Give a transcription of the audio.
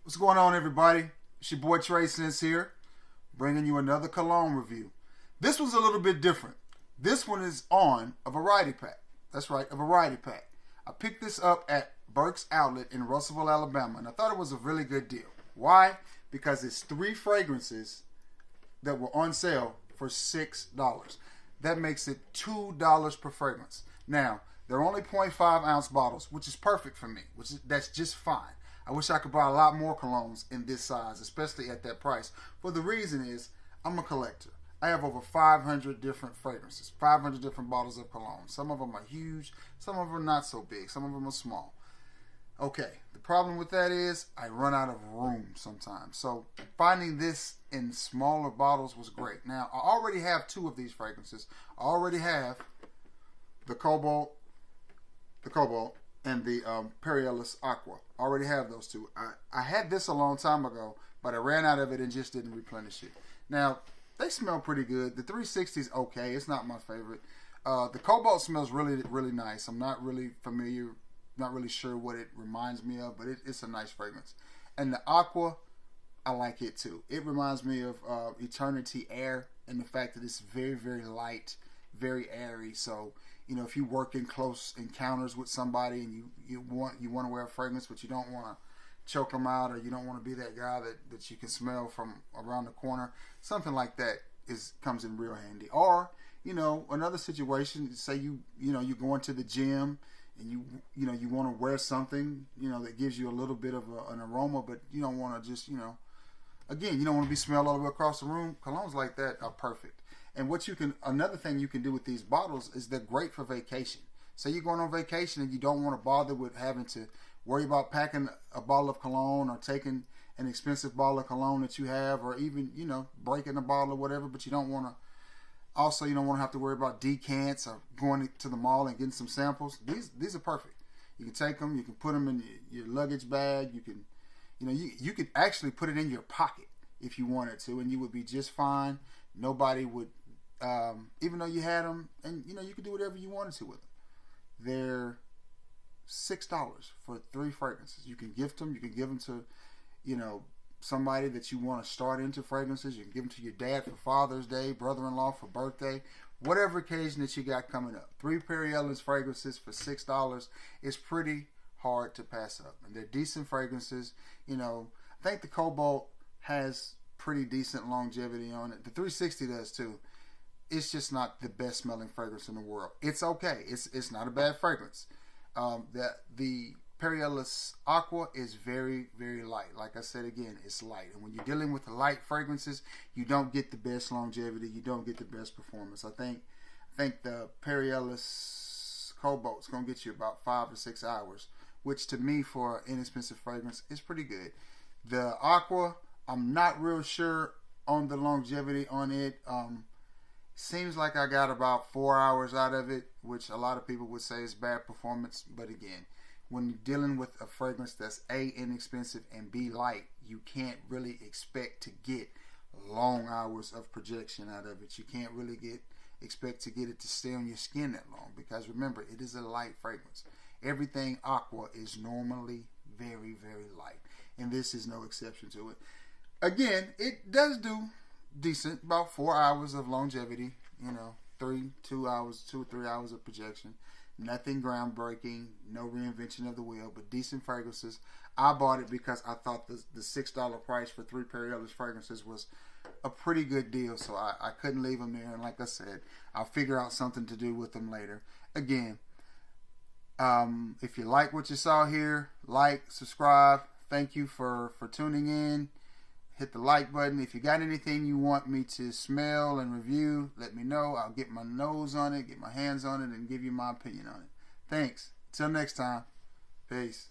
What's going on, everybody? It's your boy Trey Sense here, bringing you another cologne review. This one's a little bit different. This one is on a variety pack. That's right, a variety pack. I picked this up at Burke's Outlet in Russellville, Alabama, and I thought it was a really good deal. Why? Because it's 3 fragrances that were on sale for $6. That makes it $2 per fragrance. Now, they're only 0.5 ounce bottles, which is perfect for me. That's just fine. I wish I could buy a lot more colognes in this size, especially at that price. For the reason is, I'm a collector. I have over 500 different fragrances, 500 different bottles of cologne. Some of them are huge, some of them are not so big, some of them are small. Okay, the problem with that is I run out of room sometimes. So finding this in smaller bottles was great. Now, I already have 2 of these fragrances. I already have the Cobalt, and the Ellis Aqua. I already have those 2. I had this a long time ago, but I ran out of it and just didn't replenish it. Now, they smell pretty good. The 360 is okay. It's not my favorite. The Cobalt smells really, really nice. I'm not really familiar, not really sure what it reminds me of, but it's a nice fragrance. And the Aqua, I like it too. It reminds me of Eternity Air, and the fact that it's very, very light, very airy. So, you know, if you work in close encounters with somebody and you want to wear a fragrance, but you don't want to choke them out, or you don't want to be that guy that you can smell from around the corner, something like that comes in real handy. Or, you know, another situation, say you you're going to the gym and you want to wear something, you know, that gives you a little bit of an aroma, but you don't want to just, again, you don't want to be smelled all the way across the room. Colognes like that are perfect. And another thing you can do with these bottles is they're great for vacation. Say you're going on vacation and you don't want to bother with having to worry about packing a bottle of cologne or taking an expensive bottle of cologne that you have, or even, breaking a bottle or whatever, but you don't want to have to worry about decants or going to the mall and getting some samples. These are perfect. You can take them, you can put them in your luggage bag, you could actually put it in your pocket if you wanted to, and you would be just fine. Nobody would, even though you had them, and you could do whatever you wanted to with them. They're $6 for 3 fragrances. You can gift them. You can give them to, somebody that you want to start into fragrances. You can give them to your dad for Father's Day, brother-in-law for birthday, whatever occasion that you got coming up. 3 Ellis fragrances for $6 is pretty hard to pass up, and they're decent fragrances. I think the Cobalt has pretty decent longevity on it. The 360 does too. It's just not the best smelling fragrance in the world. It's okay. It's not a bad fragrance. The Ellis Aqua is very, very light. Like I said again, it's light. And when you're dealing with the light fragrances, you don't get the best longevity. You don't get the best performance. I think the Ellis Cobalt's gonna get you about 5 or 6 hours, which to me for an inexpensive fragrance is pretty good. The Aqua, I'm not real sure on the longevity on it. Seems like I got about 4 hours out of it, which a lot of people would say is bad performance. But again, when you're dealing with a fragrance that's A, inexpensive, and B, light, you can't really expect to get long hours of projection out of it. You can't really expect to get it to stay on your skin that long, because remember, it is a light fragrance. Everything Aqua is normally very, very light, and this is no exception to it. Again, it does do decent, about 4 hours of longevity, 2 or 3 hours of projection. Nothing groundbreaking, no reinvention of the wheel, but decent fragrances. I bought it because I thought the $6 price for 3 Ellis fragrances was a pretty good deal, so I couldn't leave them there. And like I said, I'll figure out something to do with them later. Again, if you like what you saw here, like, subscribe. Thank you for tuning in. Hit the like button. If you got anything you want me to smell and review, let me know. I'll get my nose on it, get my hands on it, and give you my opinion on it. Thanks. Till next time. Peace.